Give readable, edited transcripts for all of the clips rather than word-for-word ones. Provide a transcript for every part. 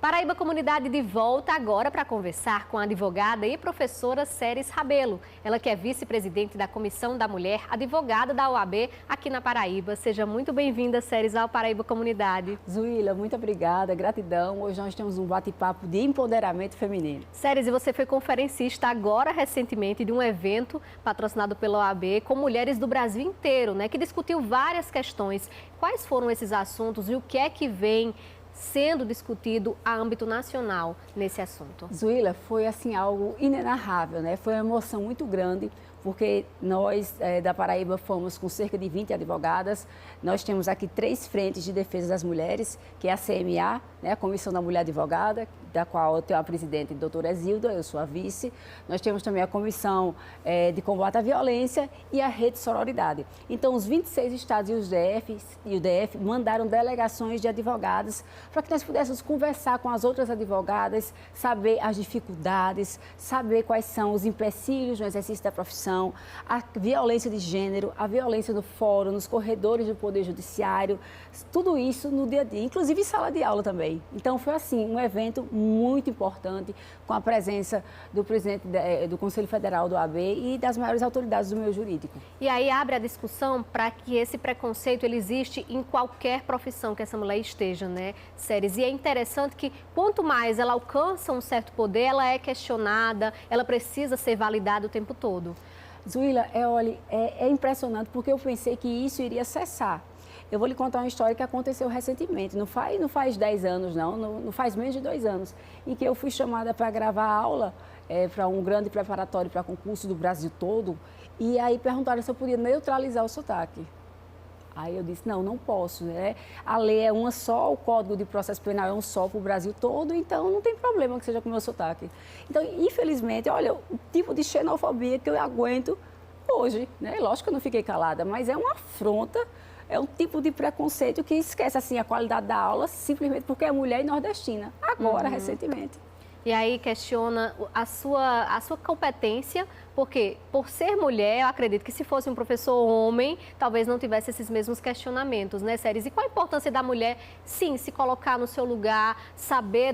Paraíba Comunidade de volta agora para conversar com a advogada e professora Ceres Rabelo. Ela que é vice-presidente da Comissão da Mulher, advogada da OAB aqui na Paraíba. Seja muito bem-vinda, Ceres, ao Paraíba Comunidade. Zuíla, muito obrigada, gratidão. Hoje nós temos um bate-papo de empoderamento feminino. Ceres, e você foi conferencista agora recentemente de um evento patrocinado pela OAB com mulheres do Brasil inteiro, que discutiu várias questões. Quais foram esses assuntos e o que é que vem sendo discutido a âmbito nacional nesse assunto? Zuíla, foi assim algo inenarrável, Foi uma emoção muito grande, porque nós da Paraíba fomos com cerca de 20 advogadas. Nós temos aqui 3 frentes de defesa das mulheres, que é a CMA, a Comissão da Mulher Advogada, da qual eu tenho a presidente, a doutora Zilda, eu sou a vice. Nós temos também a Comissão de Combate à Violência e a Rede Sororidade. Então, os 26 estados e o DF mandaram delegações de advogadas para que nós pudéssemos conversar com as outras advogadas, saber as dificuldades, saber quais são os empecilhos no exercício da profissão, a violência de gênero, a violência no fórum, nos corredores do Poder Judiciário, tudo isso no dia a dia, inclusive em sala de aula também. Então, foi assim, um evento muito importante, com a presença do presidente do Conselho Federal do OAB e das maiores autoridades do meio jurídico. E aí abre a discussão para que esse preconceito ele existe em qualquer profissão que essa mulher esteja, Ceres? E é interessante que quanto mais ela alcança um certo poder, ela é questionada, ela precisa ser validada o tempo todo. Zuíla, olha, é impressionante porque eu pensei que isso iria cessar. Eu vou lhe contar uma história que aconteceu recentemente, não faz 10 anos, não faz menos de 2 anos, em que eu fui chamada para gravar aula para um grande preparatório para concurso do Brasil todo, e aí perguntaram se eu podia neutralizar o sotaque. Aí eu disse, não posso, A lei é uma só, o Código de Processo Penal é um só para o Brasil todo, então não tem problema que seja com o meu sotaque. Então, infelizmente, olha, o tipo de xenofobia que eu aguento hoje, Lógico que eu não fiquei calada, mas é uma afronta. É um tipo de preconceito que esquece assim, a qualidade da aula simplesmente porque é mulher e nordestina, agora, recentemente. E aí questiona a sua competência, porque por ser mulher, eu acredito que se fosse um professor homem, talvez não tivesse esses mesmos questionamentos, Ceres? E qual a importância da mulher, sim, se colocar no seu lugar, saber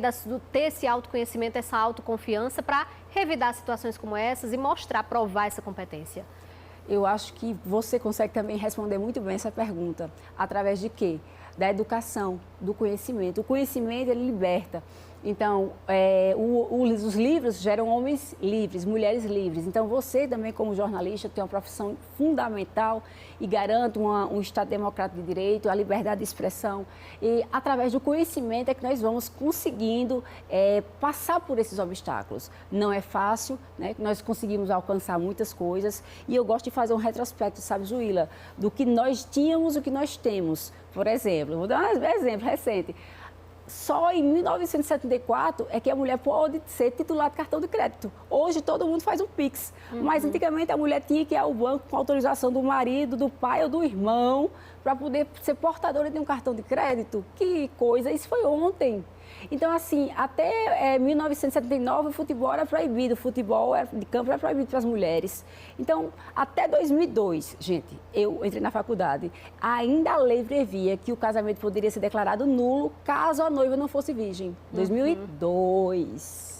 ter esse autoconhecimento, essa autoconfiança para revidar situações como essas e mostrar, provar essa competência? Eu acho que você consegue também responder muito bem essa pergunta. Através de quê? Da educação, do conhecimento. O conhecimento, ele liberta. Então, os livros geram homens livres, mulheres livres. Então, você também, como jornalista, tem uma profissão fundamental e garante um Estado democrático de direito, a liberdade de expressão. E, através do conhecimento, é que nós vamos conseguindo passar por esses obstáculos. Não é fácil, Nós conseguimos alcançar muitas coisas. E eu gosto de fazer um retrospecto, sabe, Zuíla, do que nós tínhamos e o que nós temos. Por exemplo, vou dar um exemplo recente. Só em 1974 é que a mulher pode ser titular de cartão de crédito. Hoje todo mundo faz um Pix, mas antigamente a mulher tinha que ir ao banco com autorização do marido, do pai ou do irmão para poder ser portadora de um cartão de crédito. Que coisa, isso foi ontem. Então, assim, até 1979 o futebol era proibido, o futebol de campo era proibido para as mulheres. Então, até 2002, gente, eu entrei na faculdade, ainda a lei previa que o casamento poderia ser declarado nulo caso a noiva não fosse virgem. 2002.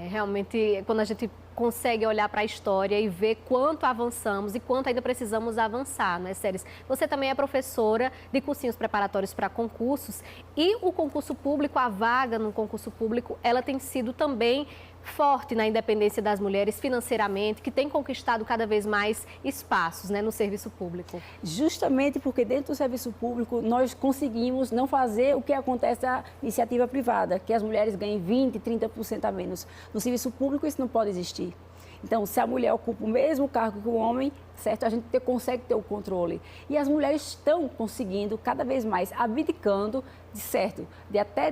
Realmente, quando a gente consegue olhar para a história e ver quanto avançamos e quanto ainda precisamos avançar, Ceres? Você também é professora de cursinhos preparatórios para concursos e o concurso público, a vaga no concurso público, ela tem sido também forte na independência das mulheres financeiramente, que tem conquistado cada vez mais espaços no serviço público. Justamente porque dentro do serviço público nós conseguimos não fazer o que acontece na iniciativa privada, que as mulheres ganhem 20%, 30% a menos. No serviço público isso não pode existir. Então, se a mulher ocupa o mesmo cargo que o homem, certo? A gente consegue ter o controle. E as mulheres estão conseguindo cada vez mais, abdicando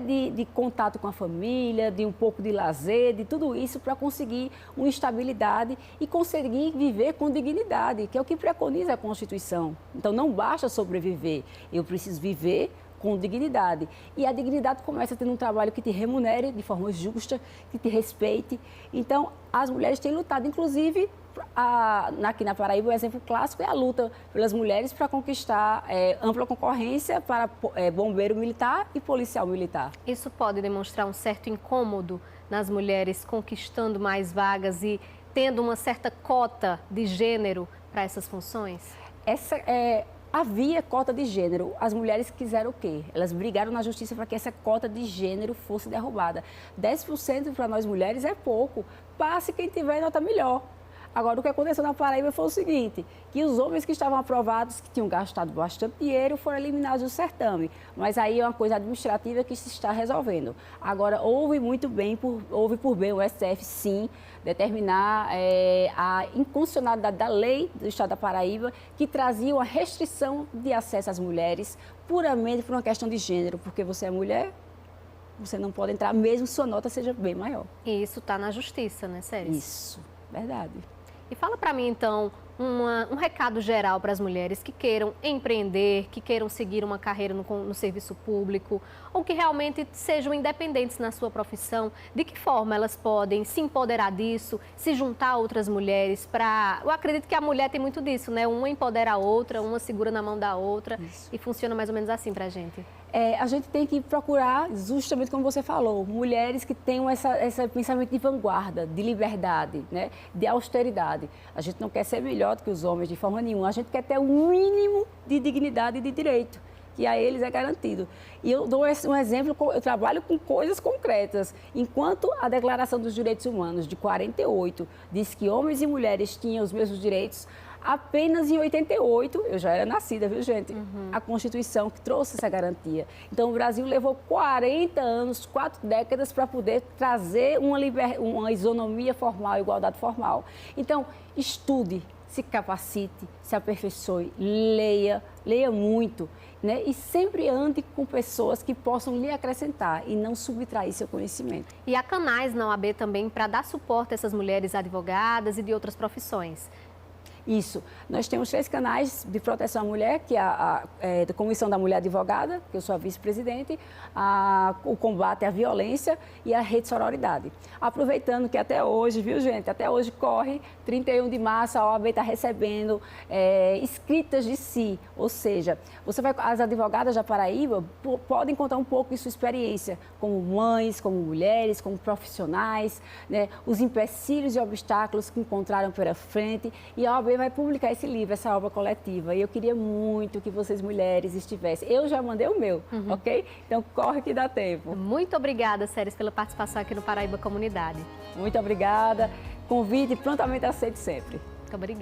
de contato com a família, de um pouco de lazer, de tudo isso para conseguir uma estabilidade e conseguir viver com dignidade, que é o que preconiza a Constituição. Então, não basta sobreviver, eu preciso viver com dignidade. E a dignidade começa tendo um trabalho que te remunere de forma justa, que te respeite. Então, as mulheres têm lutado, inclusive, aqui na Paraíba, o exemplo clássico é a luta pelas mulheres para conquistar ampla concorrência para bombeiro militar e policial militar. Isso pode demonstrar um certo incômodo nas mulheres conquistando mais vagas e tendo uma certa cota de gênero para essas funções? Havia cota de gênero. As mulheres quiseram o quê? Elas brigaram na justiça para que essa cota de gênero fosse derrubada. 10% para nós mulheres é pouco. Passe quem tiver nota melhor. Agora, o que aconteceu na Paraíba foi o seguinte, que os homens que estavam aprovados, que tinham gastado bastante dinheiro, foram eliminados do certame. Mas aí é uma coisa administrativa que se está resolvendo. Agora, houve por bem o STF, sim, determinar a inconstitucionalidade da lei do Estado da Paraíba, que trazia uma restrição de acesso às mulheres, puramente por uma questão de gênero, porque você é mulher, você não pode entrar, mesmo que sua nota seja bem maior. E isso está na justiça, né, Séries? Isso, verdade. E fala para mim, então, um recado geral para as mulheres que queiram empreender, que queiram seguir uma carreira no serviço público ou que realmente sejam independentes na sua profissão. De que forma elas podem se empoderar disso, se juntar a outras mulheres para... Eu acredito que a mulher tem muito disso, né? Uma empodera a outra, uma segura na mão da outra. Isso. E funciona mais ou menos assim para a gente. A gente tem que procurar, justamente como você falou, mulheres que tenham esse pensamento de vanguarda, de liberdade, né? De austeridade. A gente não quer ser melhor do que os homens de forma nenhuma, a gente quer ter um mínimo de dignidade e de direito, que a eles é garantido. E eu dou um exemplo, eu trabalho com coisas concretas. Enquanto a Declaração dos Direitos Humanos de 48 diz que homens e mulheres tinham os mesmos direitos, apenas em 88, eu já era nascida, viu, gente? A Constituição que trouxe essa garantia. Então, o Brasil levou 40 anos, 4 décadas para poder trazer uma isonomia formal, igualdade formal. Então, estude, se capacite, se aperfeiçoe, leia muito, né? E sempre ande com pessoas que possam lhe acrescentar e não subtrair seu conhecimento. E há canais na OAB também para dar suporte a essas mulheres advogadas e de outras profissões. Isso. Nós temos 3 canais de proteção à mulher, que é a Comissão da Mulher Advogada, que eu sou a vice-presidente, o combate à violência e a Rede Sororidade. Aproveitando que até hoje, viu, gente, até hoje corre, 31 de março, a OAB está recebendo escritas de si, ou seja, as advogadas da Paraíba podem contar um pouco de sua experiência, como mães, como mulheres, como profissionais, né, os empecilhos e obstáculos que encontraram pela frente, e a OAB vai publicar esse livro, essa obra coletiva. E eu queria muito que vocês, mulheres, estivessem. Eu já mandei o meu, ok? Então, corre que dá tempo. Muito obrigada, Séries, pela participação aqui no Paraíba Comunidade. Muito obrigada. Convite prontamente aceito sempre. Muito obrigada.